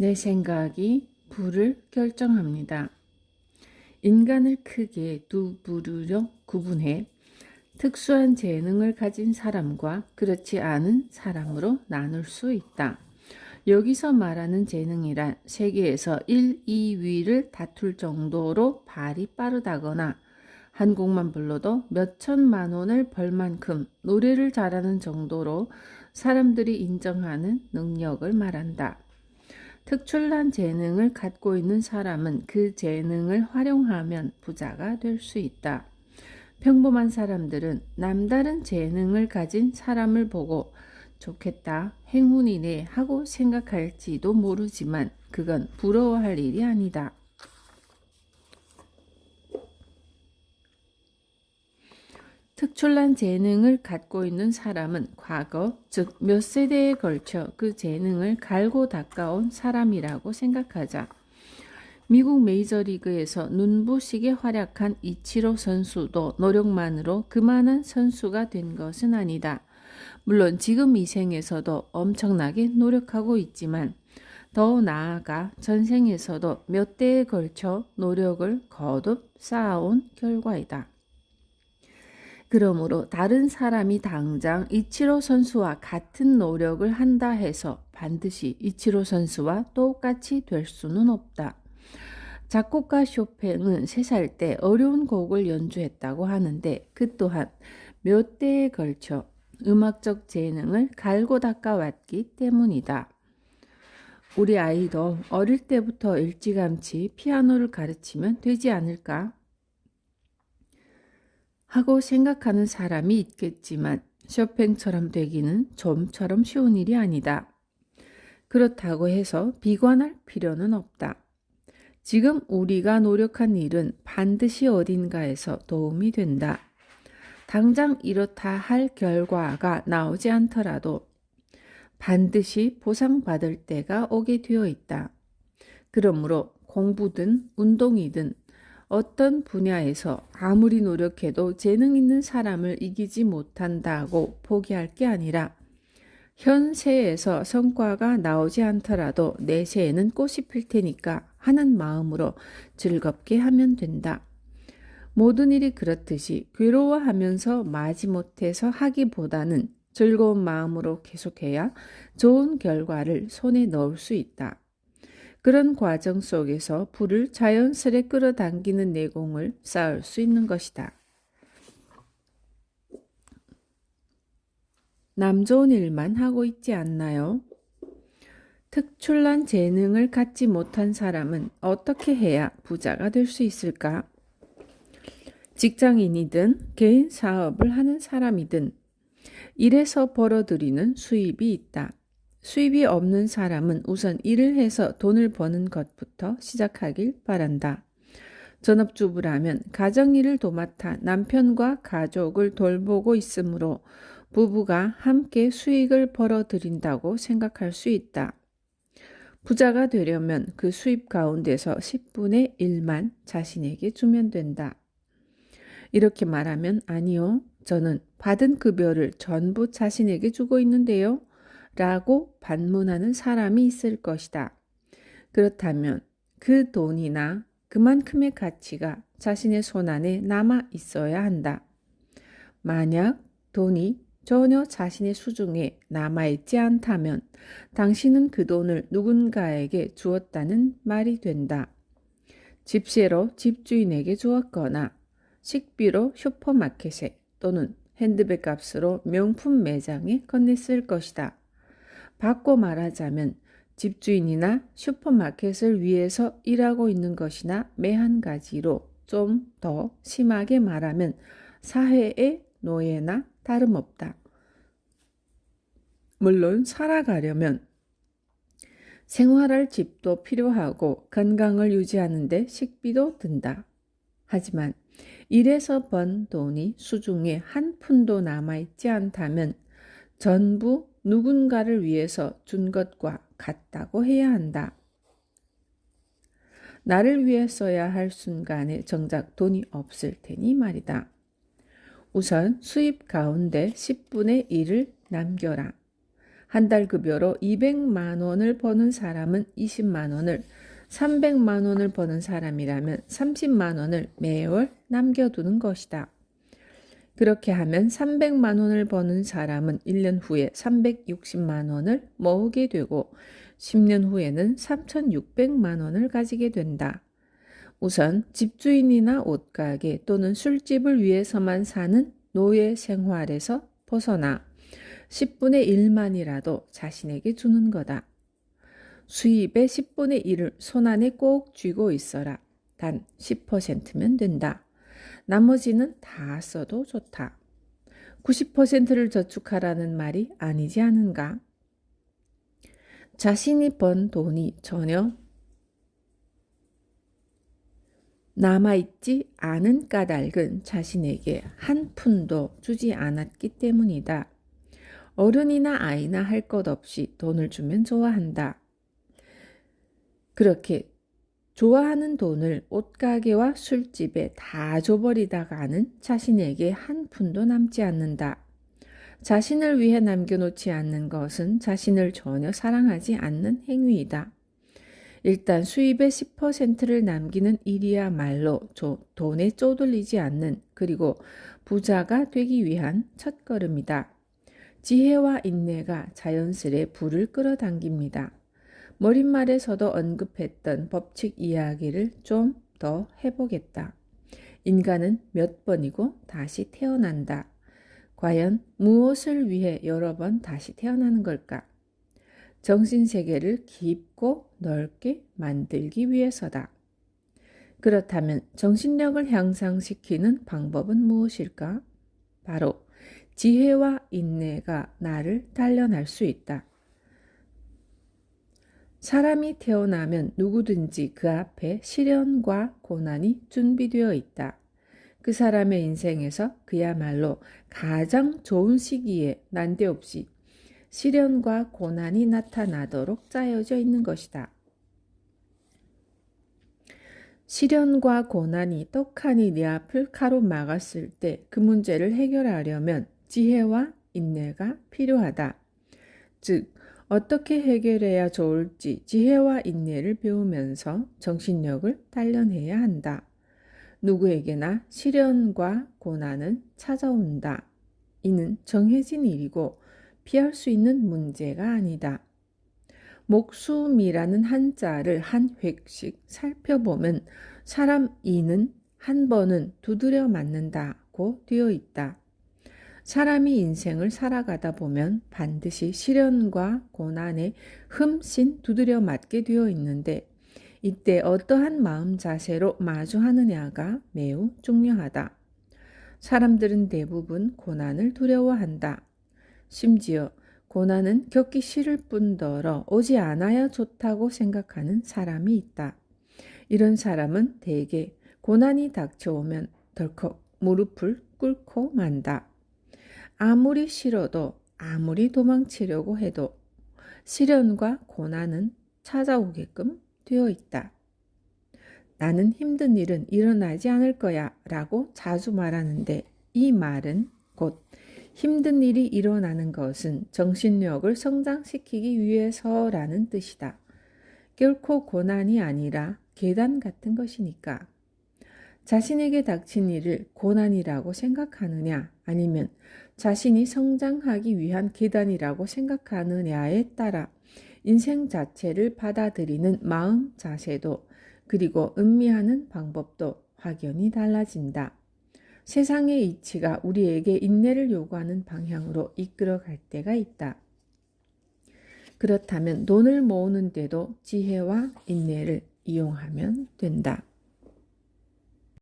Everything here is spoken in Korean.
내 생각이 부를 결정합니다. 인간을 크게 두 부류로 구분해 특수한 재능을 가진 사람과 그렇지 않은 사람으로 나눌 수 있다. 여기서 말하는 재능이란 세계에서 1, 2위를 다툴 정도로 발이 빠르다거나 한 곡만 불러도 몇 천만 원을 벌 만큼 노래를 잘하는 정도로 사람들이 인정하는 능력을 말한다. 특출난 재능을 갖고 있는 사람은 그 재능을 활용하면 부자가 될 수 있다. 평범한 사람들은 남다른 재능을 가진 사람을 보고 좋겠다, 행운이네 하고 생각할지도 모르지만 그건 부러워할 일이 아니다. 특출난 재능을 갖고 있는 사람은 과거, 즉 몇 세대에 걸쳐 그 재능을 갈고 닦아온 사람이라고 생각하자. 미국 메이저리그에서 눈부시게 활약한 이치로 선수도 노력만으로 그만한 선수가 된 것은 아니다. 물론 지금 이 생에서도 엄청나게 노력하고 있지만 더 나아가 전생에서도 몇 대에 걸쳐 노력을 거듭 쌓아온 결과이다. 그러므로 다른 사람이 당장 이치로 선수와 같은 노력을 한다 해서 반드시 이치로 선수와 똑같이 될 수는 없다. 작곡가 쇼팽은 3살 때 어려운 곡을 연주했다고 하는데 그 또한 몇 대에 걸쳐 음악적 재능을 갈고 닦아왔기 때문이다. 우리 아이도 어릴 때부터 일찌감치 피아노를 가르치면 되지 않을까? 하고 생각하는 사람이 있겠지만 쇼팽처럼 되기는 좀처럼 쉬운 일이 아니다. 그렇다고 해서 비관할 필요는 없다. 지금 우리가 노력한 일은 반드시 어딘가에서 도움이 된다. 당장 이렇다 할 결과가 나오지 않더라도 반드시 보상받을 때가 오게 되어 있다. 그러므로 공부든 운동이든 어떤 분야에서 아무리 노력해도 재능 있는 사람을 이기지 못한다고 포기할 게 아니라 현 세에서 성과가 나오지 않더라도 내 새에는 꽃이 필 테니까 하는 마음으로 즐겁게 하면 된다. 모든 일이 그렇듯이 괴로워하면서 마지못해서 하기보다는 즐거운 마음으로 계속해야 좋은 결과를 손에 넣을 수 있다. 그런 과정 속에서 부를 자연스레 끌어당기는 내공을 쌓을 수 있는 것이다. 남 좋은 일만 하고 있지 않나요? 특출난 재능을 갖지 못한 사람은 어떻게 해야 부자가 될 수 있을까? 직장인이든 개인 사업을 하는 사람이든 일에서 벌어들이는 수입이 있다. 수입이 없는 사람은 우선 일을 해서 돈을 버는 것부터 시작하길 바란다. 전업주부라면 가정일을 도맡아 남편과 가족을 돌보고 있으므로 부부가 함께 수익을 벌어들인다고 생각할 수 있다. 부자가 되려면 그 수입 가운데서 10분의 1만 자신에게 주면 된다. 이렇게 말하면 아니요, 저는 받은 급여를 전부 자신에게 주고 있는데요 라고 반문하는 사람이 있을 것이다. 그렇다면 그 돈이나 그만큼의 가치가 자신의 손안에 남아 있어야 한다. 만약 돈이 전혀 자신의 수중에 남아있지 않다면 당신은 그 돈을 누군가에게 주었다는 말이 된다. 집세로 집주인에게 주었거나 식비로 슈퍼마켓에 또는 핸드백 값으로 명품 매장에 건넸을 것이다. 바꿔 말하자면 집주인이나 슈퍼마켓을 위해서 일하고 있는 것이나 매한 가지로 좀 더 심하게 말하면 사회의 노예나 다름없다. 물론 살아가려면 생활할 집도 필요하고 건강을 유지하는 데 식비도 든다. 하지만 일해서 번 돈이 수중에 한 푼도 남아있지 않다면 전부 누군가를 위해서 준 것과 같다고 해야 한다. 나를 위해 써야 할 순간에 정작 돈이 없을 테니 말이다. 우선 수입 가운데 10분의 1을 남겨라. 한 달 급여로 200만 원을 버는 사람은 20만 원을, 300만 원을 버는 사람이라면 30만 원을 매월 남겨두는 것이다. 그렇게 하면 300만 원을 버는 사람은 1년 후에 360만 원을 모으게 되고 10년 후에는 3,600만 원을 가지게 된다. 우선 집주인이나 옷가게 또는 술집을 위해서만 사는 노예 생활에서 벗어나 10분의 1만이라도 자신에게 주는 거다. 수입의 10분의 1을 손안에 꼭 쥐고 있어라. 단 10%면 된다. 나머지는 다 써도 좋다. 90%를 저축하라는 말이 아니지 않은가? 자신이 번 돈이 전혀 남아있지 않은 까닭은 자신에게 한 푼도 주지 않았기 때문이다. 어른이나 아이나 할 것 없이 돈을 주면 좋아한다. 그렇게 좋아하는 돈을 옷가게와 술집에 다 줘버리다가는 자신에게 한 푼도 남지 않는다. 자신을 위해 남겨놓지 않는 것은 자신을 전혀 사랑하지 않는 행위이다. 일단 수입의 10%를 남기는 일이야말로 돈에 쪼들리지 않는, 그리고 부자가 되기 위한 첫걸음이다. 지혜와 인내가 자연스레 불을 끌어당깁니다. 머릿말에서도 언급했던 법칙 이야기를 좀 더 해보겠다. 인간은 몇 번이고 다시 태어난다. 과연 무엇을 위해 여러 번 다시 태어나는 걸까? 정신세계를 깊고 넓게 만들기 위해서다. 그렇다면 정신력을 향상시키는 방법은 무엇일까? 바로 지혜와 인내가 나를 단련할 수 있다. 사람이 태어나면 누구든지 그 앞에 시련과 고난이 준비되어 있다. 그 사람의 인생에서 그야말로 가장 좋은 시기에 난데없이 시련과 고난이 나타나도록 짜여져 있는 것이다. 시련과 고난이 떡하니 네 앞을 가로막았을 때 그 문제를 해결하려면 지혜와 인내가 필요하다. 즉, 어떻게 해결해야 좋을지 지혜와 인내를 배우면서 정신력을 단련해야 한다. 누구에게나 시련과 고난은 찾아온다. 이는 정해진 일이고 피할 수 있는 문제가 아니다. 목숨이라는 한자를 한 획씩 살펴보면 사람 이는 한 번은 두드려 맞는다고 되어 있다. 사람이 인생을 살아가다 보면 반드시 시련과 고난에 흠씬 두드려 맞게 되어 있는데 이때 어떠한 마음 자세로 마주하느냐가 매우 중요하다. 사람들은 대부분 고난을 두려워한다. 심지어 고난은 겪기 싫을 뿐더러 오지 않아야 좋다고 생각하는 사람이 있다. 이런 사람은 대개 고난이 닥쳐오면 덜컥 무릎을 꿇고 만다. 아무리 싫어도 아무리 도망치려고 해도 시련과 고난은 찾아오게끔 되어 있다. 나는 힘든 일은 일어나지 않을 거야 라고 자주 말하는데 이 말은 곧 힘든 일이 일어나는 것은 정신력을 성장시키기 위해서라는 뜻이다. 결코 고난이 아니라 계단 같은 것이니까. 자신에게 닥친 일을 고난이라고 생각하느냐 아니면 자신이 성장하기 위한 계단이라고 생각하느냐에 따라 인생 자체를 받아들이는 마음 자세도 그리고 음미하는 방법도 확연히 달라진다. 세상의 이치가 우리에게 인내를 요구하는 방향으로 이끌어갈 때가 있다. 그렇다면 돈을 모으는 데도 지혜와 인내를 이용하면 된다.